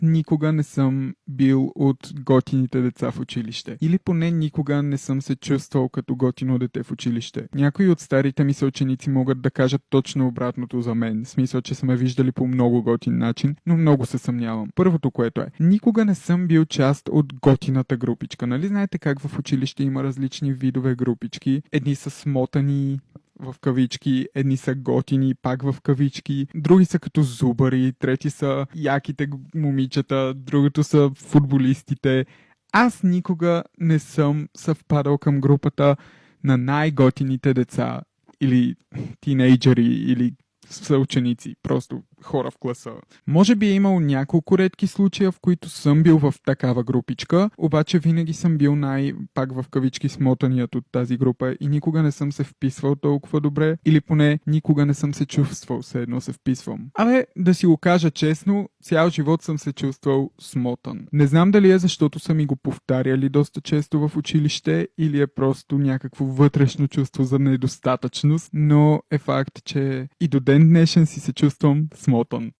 никога не съм бил от готините деца в училище. Или поне никога не съм се чувствал като готино дете в училище. Някои от старите ми съученици могат да кажат точно обратното за мен. В смисъл, че са ме виждали по много готин начин, но много се съмнявам. Първото, което е, никога не съм бил част от готината групичка. Нали знаете как в училище има различни видове групички? Едни са смотани, в кавички, едни са готини, пак в кавички, други са като зубари, трети са яките момичета, другото са футболистите. Аз никога не съм съвпадал към групата на най-готините деца или тинейджери или съученици, просто хора в класа. Може би е имал няколко редки случая, в които съм бил в такава групичка, обаче винаги съм бил пак в кавички смотаният от тази група и никога не съм се вписвал толкова добре, или поне никога не съм се чувствал, все едно се вписвам. Абе, да си го кажа честно, цял живот съм се чувствал смотан. Не знам дали е защото са ми го повтаряли доста често в училище или е просто някакво вътрешно чувство за недостатъчност, но е факт, че и до ден днешен си се чувствам смотан.